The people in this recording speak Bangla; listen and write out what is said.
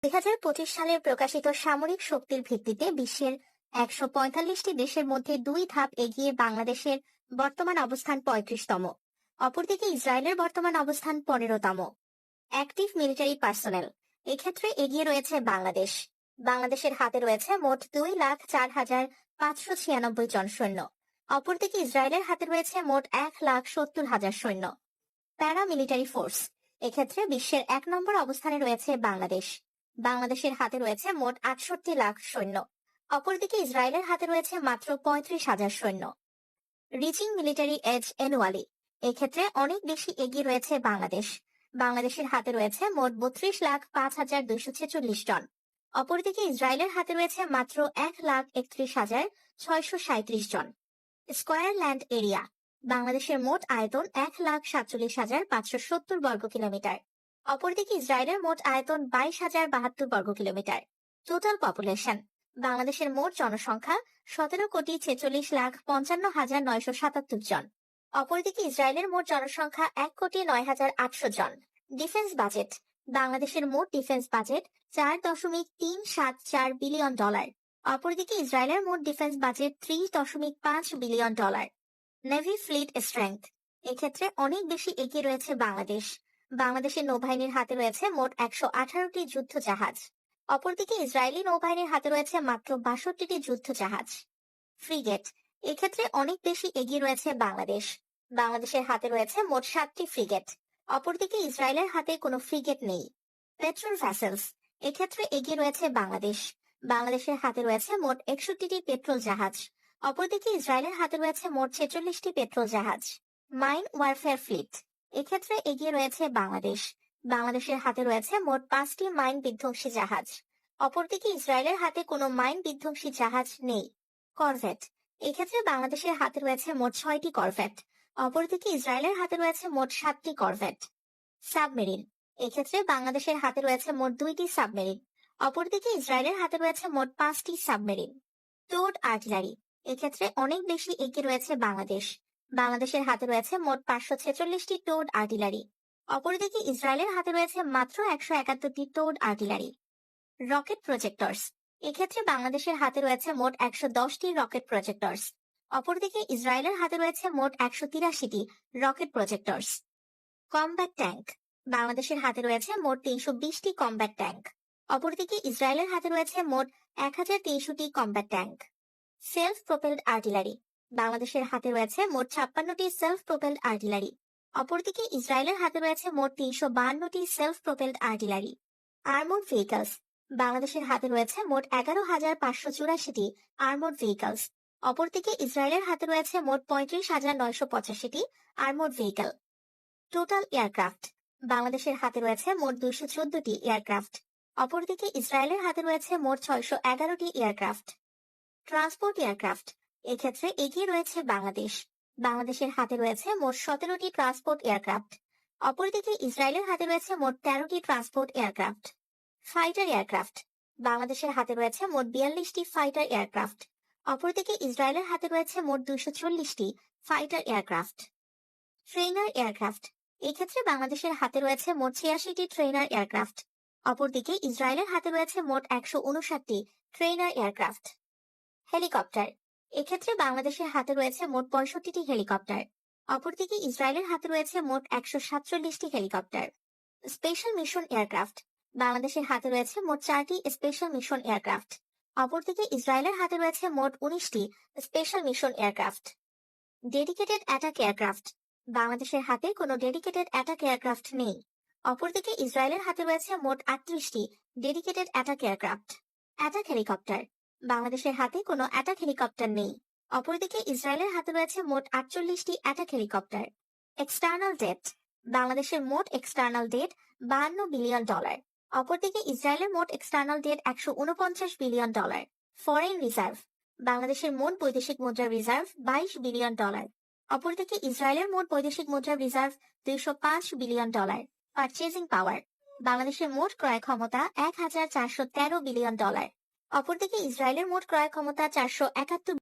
2025 সালে প্রকাশিত সামরিক শক্তির ভিত্তিতে বিশ্বের 145টি দেশের মধ্যে 2 ধাপ এগিয়ে বাংলাদেশের বর্তমান অবস্থান 35তম। অপরদিকে ইসরায়েলের বর্তমান অবস্থান 15তম। অ্যাক্টিভ মিলিটারি পার্সোনেল এক্ষেত্রে এগিয়ে রয়েছে বাংলাদেশ। বাংলাদেশের হাতে রয়েছে মোট 2,04,596 জন সৈন্য। অপরদিকে ইসরায়েলের হাতে রয়েছে মোট 1,70,000 সৈন্য। প্যারামিলিটারি ফোর্স এক্ষেত্রে বিশ্বের 1 নম্বর অবস্থানে রয়েছে বাংলাদেশ। বাংলাদেশের হাতে রয়েছে মোট 68 লাখ সৈন্য। অপরদিকে ইসরায়েলের হাতে রয়েছে মাত্র 35,000 সৈন্য। রিচিং মিলিটারি এজ অ্যানুয়ালি এক্ষেত্রে অনেক বেশি এগিয়ে রয়েছে বাংলাদেশ। বাংলাদেশের হাতে রয়েছে মোট 32,05,246 জন। অপরদিকে ইসরায়েলের হাতে রয়েছে মাত্র 1,31,637 জন। স্কয়ার ল্যান্ড এরিয়া বাংলাদেশের মোট আয়তন 1,47,570 বর্গ কিলোমিটার। অপরদিকে ইসরায়েলের মোট আয়তন 22,072 বর্গ কিলোমিটার। টোটাল পপুলেশন বাংলাদেশের মোট জনসংখ্যা 17,46,55,977 জন। অপরদিকে ইসরায়েলের মোট জনসংখ্যা 1,09,800 জন। ডিফেন্স বাজেট বাংলাদেশের মোট ডিফেন্স বাজেট $4.374 বিলিয়ন। অপরদিকে ইসরায়েলের মোট defence budget $3.5 billion. Navy fleet strength এক্ষেত্রে অনেক বেশি এগিয়ে রয়েছে বাংলাদেশ। বাংলাদেশের নৌবাহিনীর হাতে রয়েছে মোট 118টি যুদ্ধ জাহাজ। অপরদিকে ইসরায়েলি নৌবাহিনীর হাতে রয়েছে মাত্র 62টি যুদ্ধ জাহাজ। ফ্রিগেট এক্ষেত্রে অনেক বেশি এগিয়ে রয়েছে বাংলাদেশ। বাংলাদেশের হাতে রয়েছে মোট 7টি ফ্রিগেট। অপরদিকে ইসরায়েলের হাতে কোনো ফ্রিগেট নেই। পেট্রোল ভ্যাসেলস এক্ষেত্রে এগিয়ে রয়েছে বাংলাদেশ। বাংলাদেশের হাতে রয়েছে মোট 61টি পেট্রোল জাহাজ। অপরদিকে ইসরায়েলের হাতে রয়েছে মোট 46টি পেট্রোল জাহাজ। মাইন ওয়ারফেয়ার ফ্লিট এক্ষেত্রে এগিয়ে রয়েছে বাংলাদেশ। বাংলাদেশের হাতে রয়েছে মোট 5টি মাইন বিধ্বংসী জাহাজ। অপরদিকে ইসরায়েলের হাতে কোনো মাইন বিধ্বংসী জাহাজ নেই। করভেট এক্ষেত্রে বাংলাদেশের হাতে রয়েছে মোট 6টি করভেট। অপরদিকে ইসরায়েলের হাতে রয়েছে মোট 7টি করভেট। সাবমেরিন এক্ষেত্রে বাংলাদেশের হাতে রয়েছে মোট 2টি সাবমেরিন। অপরদিকে ইসরায়েলের হাতে রয়েছে মোট 5টি সাবমেরিন। টোড আর্টিলারি এক্ষেত্রে অনেক বেশি এগিয়ে রয়েছে বাংলাদেশ। বাংলাদেশের হাতে রয়েছে মোট 546টি টোড আর্টিলারি। অপরদিকে ইসরায়েলের হাতে রয়েছে মাত্র 171টি টোড আর্টিলারি। রকেট প্রজেক্টরস এক্ষেত্রে বাংলাদেশের হাতে রয়েছে মোট 110টি রকেট প্রজেক্টরস। অপরদিকে ইসরায়েলের হাতে রয়েছে মোট 183টি রকেট প্রজেক্টরস। কমব্যাট ট্যাঙ্ক বাংলাদেশের হাতে রয়েছে মোট 320টি কমব্যাট ট্যাঙ্ক। অপরদিকে ইসরায়েলের হাতে রয়েছে মোট 1,300টি combat tank. Self propelled artillery বাংলাদেশের হাতে রয়েছে মোট 56টি সেলফ প্রোপেলড আর্টিলারি। অপরদিকে ইসরায়েলের হাতে রয়েছে মোট 352টি সেলফ প্রোপেলড আর্টিলারি। আর্মোর্ড ভেহিকলস বাংলাদেশের হাতে রয়েছে মোট 11,584টি আর্মোর্ড ভেহিকলস। অপরদিকে ইসরায়েলের হাতে রয়েছে মোট 35,985টি আর্মোর্ড ভেহিকল। টোটাল এয়ারক্রাফট বাংলাদেশের হাতে রয়েছে মোট 214টি এয়ারক্রাফট। অপরদিকে ইসরায়েলের হাতে রয়েছে মোট 611টি এয়ারক্রাফট। ট্রান্সপোর্ট এয়ারক্রাফট এক্ষেত্রে এগিয়ে রয়েছে বাংলাদেশ। বাংলাদেশের হাতে রয়েছে মোট 17টি ট্রান্সপোর্ট এয়ারক্রাফট। অপরদিকে ইসরায়েলের হাতে রয়েছে মোট 13টি ট্রান্সপোর্ট এয়ারক্রাফট। ফাইটার এয়ারক্রাফট বাংলাদেশের হাতে রয়েছে মোট 42টি ফাইটার এয়ারক্রাফট। অপরদিকে ইসরায়েলের হাতে রয়েছে মোট 240টি ফাইটার এয়ারক্রাফট। ট্রেনার এয়ারক্রাফট এক্ষেত্রে বাংলাদেশের হাতে রয়েছে মোট 86টি ট্রেনার এয়ারক্রাফট। অপরদিকে ইসরায়েলের হাতে রয়েছে মোট 159টি ট্রেনার এয়ারক্রাফট। হেলিকপ্টার এক্ষেত্রে বাংলাদেশের হাতে রয়েছে মোট 65টি হেলিকপ্টার। অপরদিকে ইসরায়েলের হাতে রয়েছে মোট 147টি হেলিকপ্টার। স্পেশাল মিশন এয়ারক্রাফট বাংলাদেশের হাতে রয়েছে মোট 4টি স্পেশাল মিশন এয়ারক্রাফট। অপরদিকে ইসরায়েলের হাতে রয়েছে মোট 19টি special mission aircraft. Dedicated attack aircraft বাংলাদেশের হাতে কোনো ডেডিকেটেড অ্যাটাক এয়ারক্রাফট নেই। অপরদিকে ইসরায়েলের হাতে রয়েছে মোট 38টি dedicated attack aircraft. Attack helicopter বাংলাদেশের হাতে কোনো অ্যাটাক হেলিকপ্টার নেই। অপরদিকে ইসরায়েলের হাতে রয়েছে মোট 48টি অ্যাটাক হেলিকপ্টার। এক্সটার্নাল ডেট বাংলাদেশের মোট এক্সটার্নাল ডেট $52 বিলিয়ন। অপরদিকে ইসরায়েলের মোট external date $149 billion. Foreign reserve বাংলাদেশের মোট বৈদেশিক মুদ্রা রিজার্ভ $22 বিলিয়ন। অপরদিকে ইসরায়েলের মোট বৈদেশিক মুদ্রা রিজার্ভ $205 বিলিয়ন। পারচেজিং পাওয়ার বাংলাদেশের মোট ক্রয় ক্ষমতা $1,413 বিলিয়ন। অপরদিকে ইসরায়েলের মোট ক্রয় ক্ষমতা $471